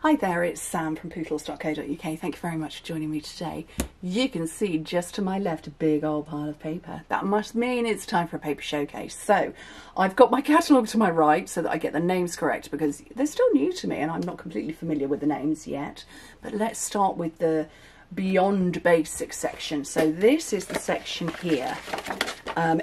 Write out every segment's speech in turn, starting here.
Hi there, it's Sam from Pootles.co.uk. Thank you very much for joining me today. You can see just to my left a big old pile of paper. That must mean it's time for a paper showcase. So I've got my catalogue to my right so that I get the names correct because they're still new to me and I'm not completely familiar with the names yet. But let's start with the Beyond Basic section. So this is the section here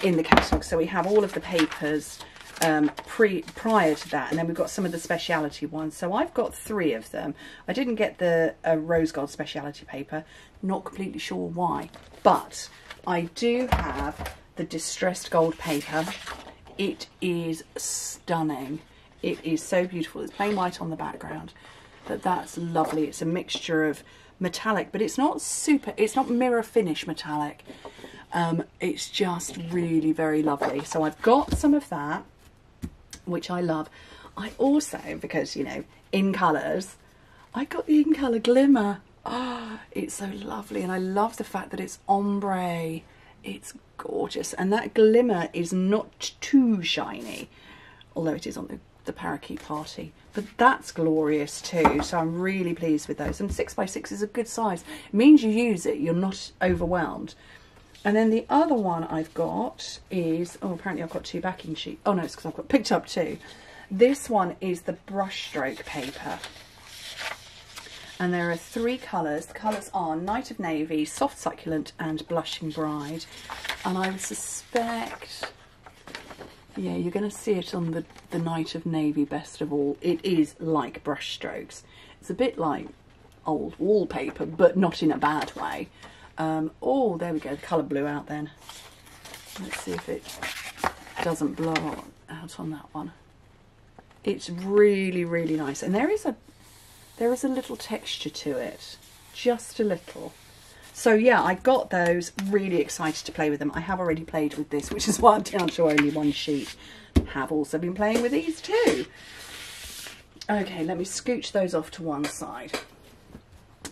in the catalogue. So we have all of the papers prior to that, and then we've got some of the speciality ones. So I've got 3 of them. I didn't get the rose gold speciality paper, not completely sure why, but I do have the distressed gold paper. It is stunning. It is so beautiful. It's plain white on the background, but that's lovely. It's a mixture of metallic, but it's not mirror finish metallic. It's just really very lovely. So I've got some of that, which I love. I also, because, you know, in colours, I got the in colour Glimmer. Oh, it's so lovely, and I love the fact that it's ombre. It's gorgeous, and that Glimmer is not too shiny, although it is on the parakeet party, but that's glorious too. So I'm really pleased with those, and 6x6 is a good size. It means you use it, you're not overwhelmed. And then the other one I've got is, oh, apparently I've got 2 backing sheets. Oh no, it's because I've picked up 2. This one is the brushstroke paper. And there are 3 colours. The colours are Night of Navy, Soft Succulent and Blushing Bride. And I would suspect, yeah, you're going to see it on the Night of Navy best of all. It is like brushstrokes. It's a bit like old wallpaper, but not in a bad way. Oh, there we go, the colour blew out then. Let's see if it doesn't blow out on that one. It's really, really nice. And there is a little texture to it, just a little. So yeah, I got those, really excited to play with them. I have already played with this, which is why I'm down to only 1 sheet. Have also been playing with these too. Okay, let me scooch those off to one side.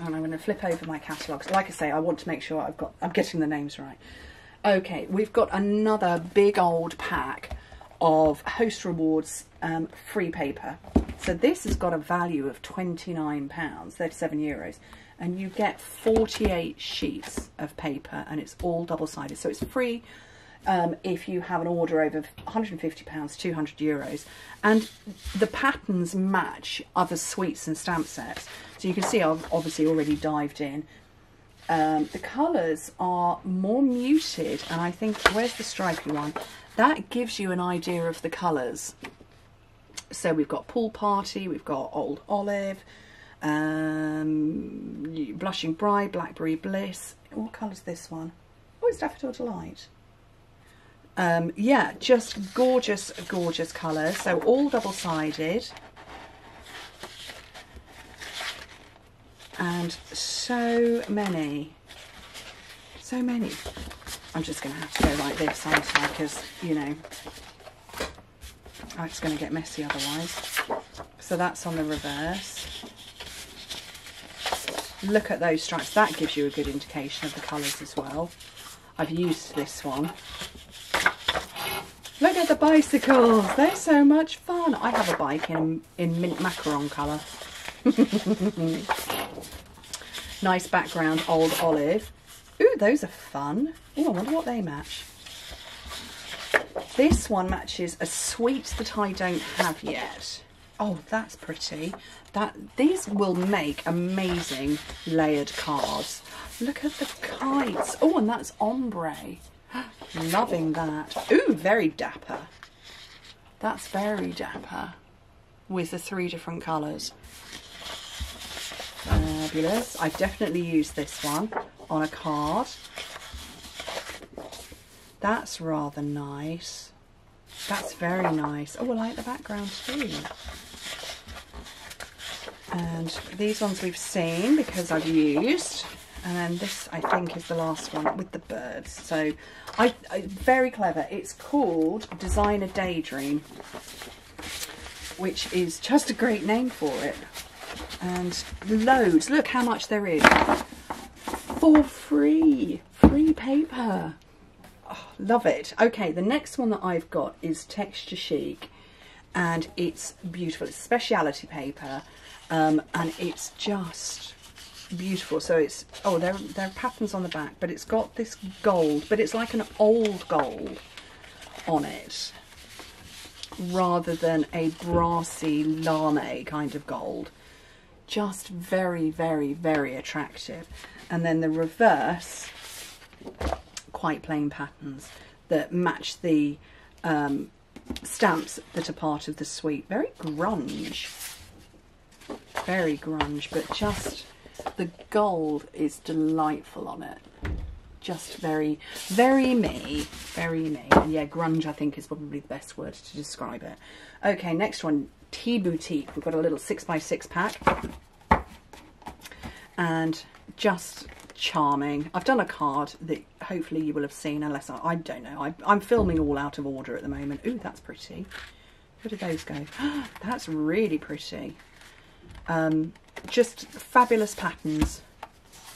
And I'm going to flip over my catalogues. Like I say, I want to make sure I'm getting the names right. Okay, we've got another big old pack of Host Rewards free paper. So this has got a value of £29, 37 euros. And you get 48 sheets of paper, and it's all double-sided. So it's free if you have an order over £150, 200 euros. And the patterns match other sweets and stamp sets. So you can see I've obviously already dived in. The colours are more muted, and I think, where's the stripy one? That gives you an idea of the colours. So we've got Pool Party, we've got Old Olive, Blushing Bride, Blackberry Bliss. What colour's this one? Oh, it's Daffodil Delight. Yeah, just gorgeous, gorgeous colours. So all double-sided. And so many. I'm just going to have to go like this, aren't I? Because, you know, it's going to get messy otherwise. So that's on the reverse. Look at those stripes. That gives you a good indication of the colours as well. I've used this one. Look at the bicycles. They're so much fun. I have a bike in mint macaron colour. Nice background, Old Olive. Ooh, those are fun. Ooh, I wonder what they match. This one matches a sweet that I don't have yet. Oh, that's pretty. These will make amazing layered cards. Look at the kites. Oh, and that's ombre. Loving that. Ooh, very dapper. That's very dapper. With the 3 different colours. Fabulous. I've definitely used this one on a card. That's rather nice. That's very nice. Oh, I like the background too. And these ones we've seen because I've used. And then this, I think, is the last one with the birds. So, very clever. It's called Designer Daydream, which is just a great name for it. And loads. Look how much there is. For free. Free paper. Oh, love it. Okay, the next one that I've got is Texture Chic. and it's beautiful. It's speciality paper, and it's just beautiful. So it's, oh, there are patterns on the back, but it's got this gold, but it's like an old gold on it rather than a brassy lame kind of gold. Just very, very, very attractive. And then the reverse, quite plain patterns that match the stamps that are part of the suite. Very grunge, but just the gold is delightful on it. Just very, very me, very me. And yeah, grunge I think is probably the best word to describe it. Okay, next one, Tea Boutique. We've got a little 6x6 pack, and just charming. I've done a card that hopefully you will have seen, unless I don't know. I'm filming all out of order at the moment. Ooh, that's pretty. Where did those go? That's really pretty. Just fabulous patterns.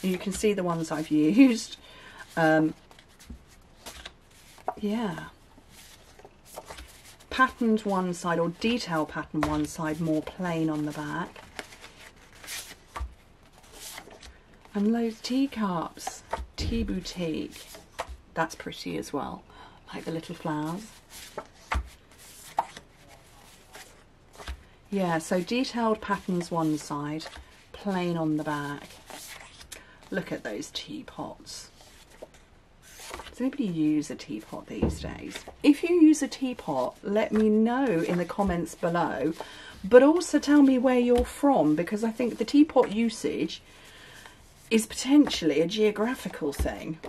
You can see the ones I've used. Yeah. Patterned one side, or detail pattern one side, more plain on the back. And those teacups, Tea Boutique, that's pretty as well, like the little flowers. Yeah, so detailed patterns one side, plain on the back. Look at those teapots. Does anybody use a teapot these days? If you use a teapot, let me know in the comments below, but also tell me where you're from, because I think the teapot usage is potentially a geographical thing.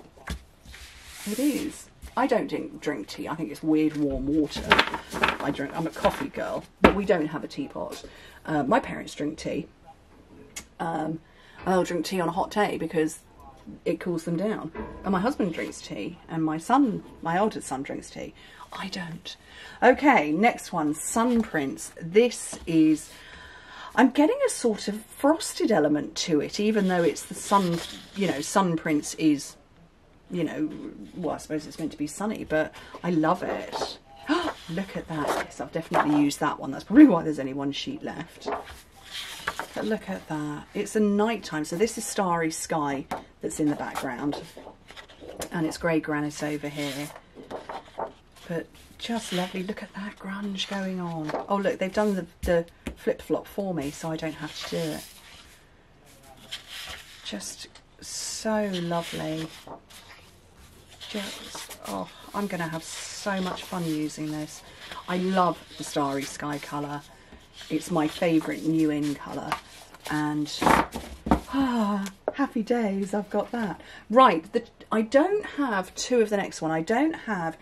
It is. I don't drink tea. I think it's weird warm water. I'm a coffee girl, but we don't have a teapot. My parents drink tea. And they'll drink tea on a hot day because it cools them down. And my husband drinks tea, and my oldest son drinks tea. I don't. Okay, next one, Sun Prints. This is, I'm getting a sort of frosted element to it, even though it's the sun, you know, Sun Prints is, you know, well, I suppose it's meant to be sunny, but I love it. Look at that. Yes, I've definitely used that one. That's probably why there's only one sheet left. But look at that. It's a nighttime, so this is Starry Sky that's in the background, and it's grey granite over here. But just lovely. Look at that grunge going on. Oh look, they've done the flip-flop for me, so I don't have to do it. Just so lovely. Just, oh, I'm going to have so much fun using this. I love the Starry Sky colour. It's my favourite new in colour, and happy days, I've got that. Right, I don't have two of the next one. I don't have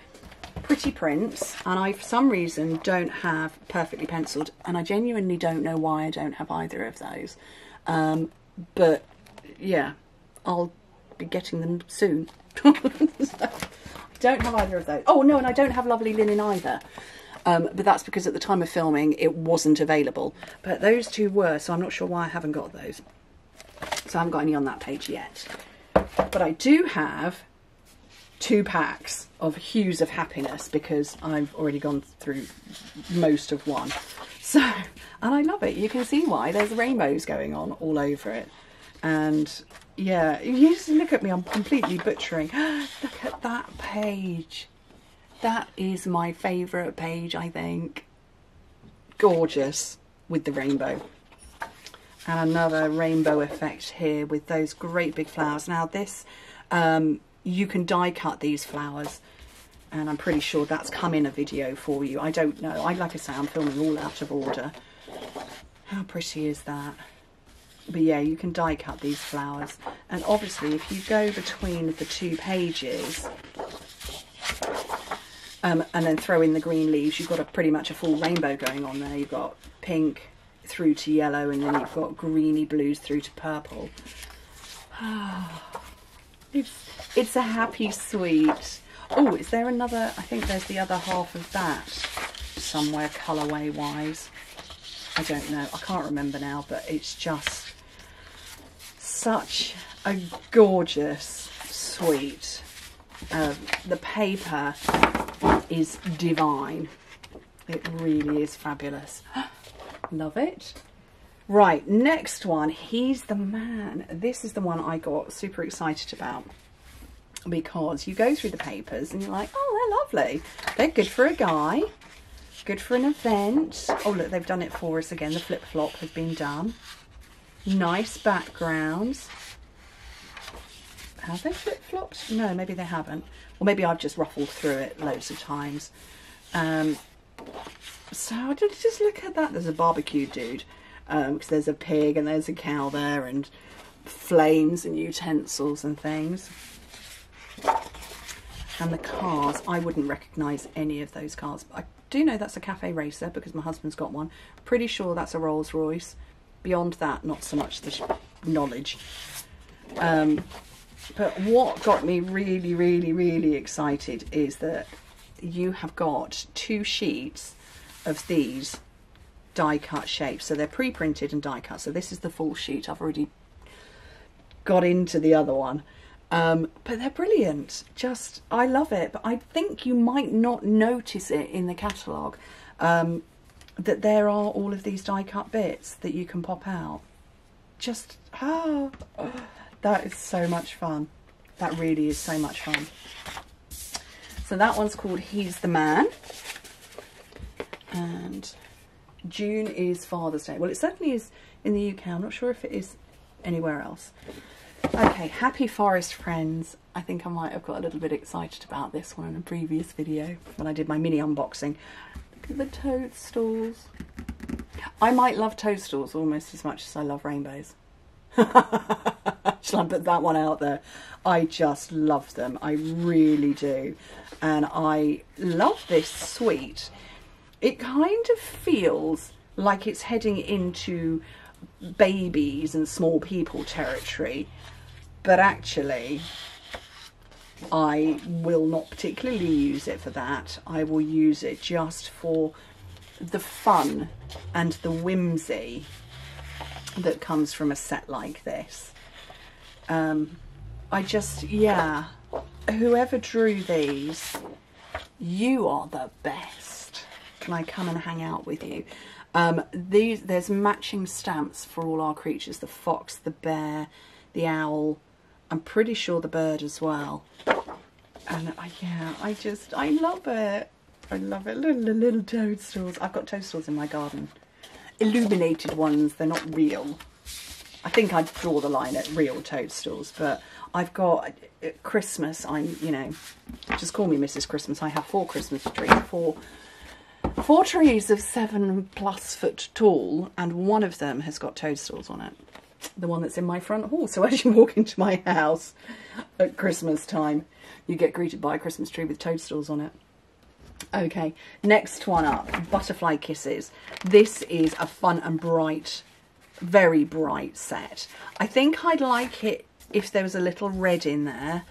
Pretty Prints, and I, for some reason, don't have Perfectly Penciled, and I genuinely don't know why I don't have either of those. But yeah, I'll be getting them soon. So, I don't have either of those. Oh no, and I don't have Lovely Linen either. But that's because at the time of filming it wasn't available. But those two were, so I'm not sure why I haven't got those. So I haven't got any on that page yet. But I do have 2 packs of Hues of Happiness, because I've already gone through most of one. So, and I love it. You can see why. There's rainbows going on all over it. And yeah, you just look at me, I'm completely butchering. Look at that page. That is my favourite page, I think. Gorgeous with the rainbow. And another rainbow effect here with those great big flowers. Now this, you can die cut these flowers, and I'm pretty sure that's come in a video for you. I don't know. Like I say, I'm filming all out of order. How pretty is that? But yeah, you can die cut these flowers. And obviously if you go between the 2 pages, and then throw in the green leaves, you've got pretty much a full rainbow going on there. You've got pink through to yellow, and then you've got greeny blues through to purple. It's a happy suite. Oh, is there another? I think there's the other half of that somewhere colourway wise. I don't know. I can't remember now, but it's just such a gorgeous suite. The paper is divine. It really is fabulous. Love it. Right, next one, He's the Man. This is the one I got super excited about, because you go through the papers and you're like, oh, they're lovely. They're good for a guy, good for an event. Oh, look, they've done it for us again. The flip-flop has been done. Nice backgrounds. Have they flip-flopped? No, maybe they haven't. Or maybe I've just ruffled through it loads of times. So I just look at that. There's a barbecue dude, because there's a pig and there's a cow there, and flames and utensils and things. And the cars, I wouldn't recognise any of those cars. I do know that's a cafe racer because my husband's got one. Pretty sure that's a Rolls Royce. Beyond that, not so much the knowledge. But what got me really, really, really excited is that you have got 2 sheets of these die cut shapes. So they're pre-printed and die cut. So this is the full sheet. I've already got into the other one. But they're brilliant. Just, I love it. But I think you might not notice it in the catalogue, that there are all of these die cut bits that you can pop out. Just, that is so much fun. That really is so much fun. So that one's called He's the Man. And June is Father's Day. Well, it certainly is in the UK. I'm not sure if it is anywhere else. Okay, Happy Forest Friends. I think I might have got a little bit excited about this one in a previous video when I did my mini unboxing. Look at the toadstools. I might love toadstools almost as much as I love rainbows. Shall I put that one out there? I just love them. I really do. And I love this suite. It kind of feels like it's heading into babies and small people territory, but actually I will not particularly use it for that. I will use it just for the fun and the whimsy that comes from a set like this. I just, yeah, whoever drew these, you are the best. Can I come and hang out with you? There's matching stamps for all our creatures, the fox, the bear, the owl, I'm pretty sure the bird as well. And yeah, I love it. I love it. Little toadstools. I've got toadstools in my garden. Illuminated ones, they're not real. I think I'd draw the line at real toadstools, but I've got at Christmas, you know, just call me Mrs. Christmas. I have 4 Christmas trees, four trees of 7+ foot tall, and one of them has got toadstools on it. The one that's in my front hall. So as you walk into my house at Christmas time, you get greeted by a Christmas tree with toadstools on it. Okay, next one up, Butterfly Kisses. This is a fun and bright, very bright set. I think I'd like it if there was a little red in there.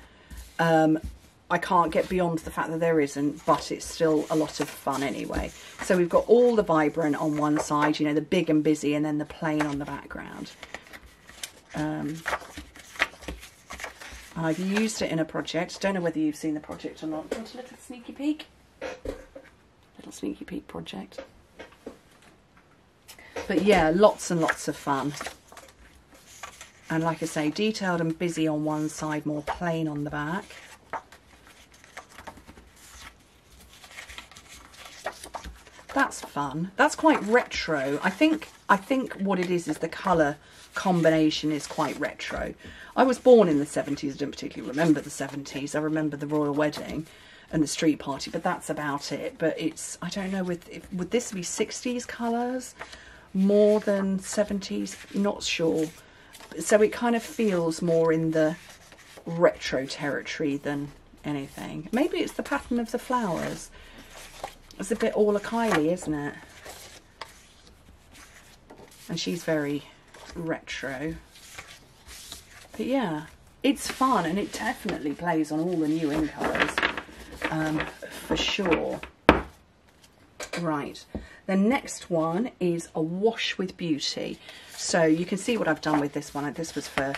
I can't get beyond the fact that there isn't, but it's still a lot of fun anyway. So we've got all the vibrant on one side, you know, the big and busy, and then the plain on the background. I've used it in a project. Don't know whether you've seen the project or not. Do you want a little sneaky peek? Little sneaky peek project. But yeah, lots and lots of fun. And like I say, detailed and busy on one side, more plain on the back. That's fun. That's quite retro. I think what it is the colour combination is quite retro. I was born in the 70s. I don't particularly remember the 70s. I remember the royal wedding and the street party, but that's about it. But it's, I don't know, would this be 60s colours more than 70s? Not sure. So it kind of feels more in the retro territory than anything. Maybe it's the pattern of the flowers. It's a bit Orla Kylie, isn't it? And she's very retro. But yeah, it's fun, and it definitely plays on all the new in colours, for sure. Right, the next one is A Wash with Beauty. So you can see what I've done with this one. This was for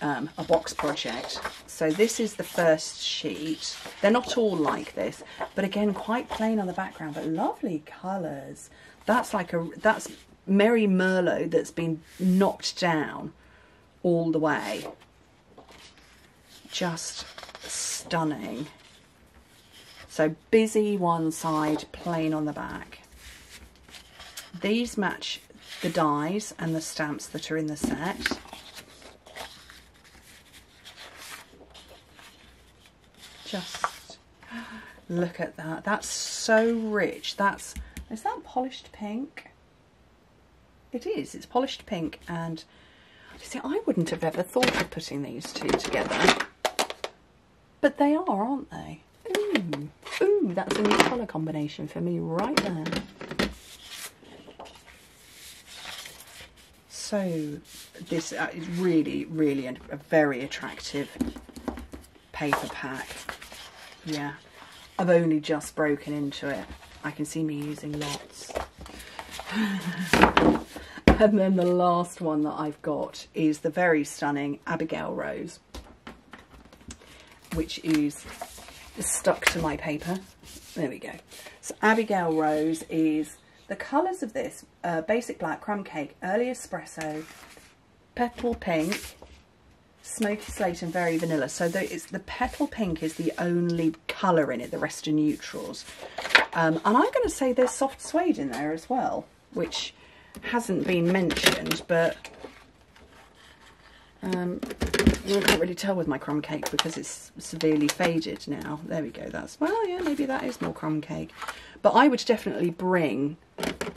a box project. So this is the first sheet. They're not all like this, but again, quite plain on the background, but lovely colours. That's that's Merry Merlot that's been knocked down all the way. Just stunning. So busy one side, plain on the back. These match the dies and the stamps that are in the set. Just look at that. That's so rich. Is that polished pink? It is. It's polished pink, and see, I wouldn't have ever thought of putting these two together, but they are, aren't they? Ooh, ooh, that's a new colour combination for me right there. So this is really, really a very attractive paper pack. Yeah, I've only just broken into it. I can see me using lots. And then the last one that I've got is the very stunning Abigail Rose, which is stuck to my paper. There we go. So Abigail Rose is the colours of this, basic black, crumb cake, early espresso, petal pink, smoky slate and very vanilla. So the petal pink is the only colour in it, the rest are neutrals. And I'm going to say there's soft suede in there as well, which hasn't been mentioned, but I can't really tell with my crumb cake because it's severely faded now. There we go. Well, yeah, maybe that is more crumb cake. But I would definitely bring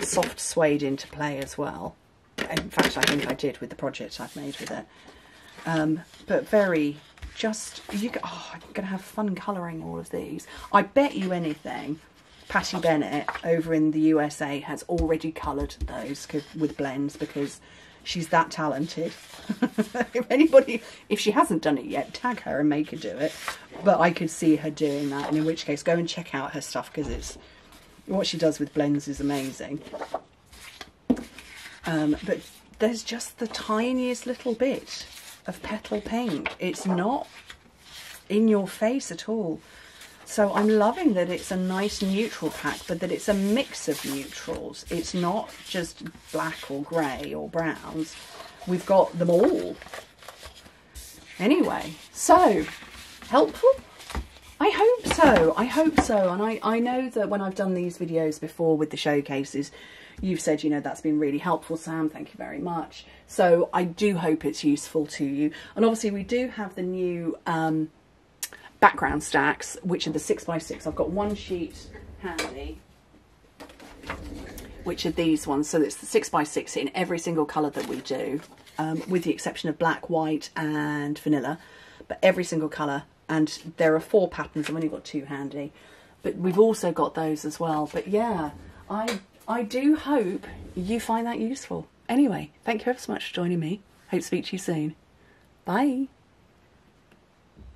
soft suede into play as well. In fact, I think I did with the project I've made with it. But very, I'm going to have fun colouring all of these. I bet you anything, Patty Bennett over in the USA has already coloured those with blends because she's that talented. If she hasn't done it yet, tag her and make her do it. But I could see her doing that, and in which case go and check out her stuff because what she does with blends is amazing. But there's just the tiniest little bit of petal pink. It's not in your face at all. So I'm loving that it's a nice neutral pack, but that it's a mix of neutrals. It's not just black or grey or browns. We've got them all. Anyway, so helpful? I hope so. I hope so. And I know that when I've done these videos before with the showcases, you've said, you know, that's been really helpful, Sam. Thank you very much. So I do hope it's useful to you. And obviously we do have the new background stacks, which are the 6x6. I've got one sheet handy, which are these ones. So it's the 6x6 in every single colour that we do, with the exception of black, white and vanilla, but every single colour. And there are 4 patterns. I've only got 2 handy, but we've also got those as well. But yeah, I do hope you find that useful. Anyway, thank you ever so much for joining me. Hope to speak to you soon. Bye.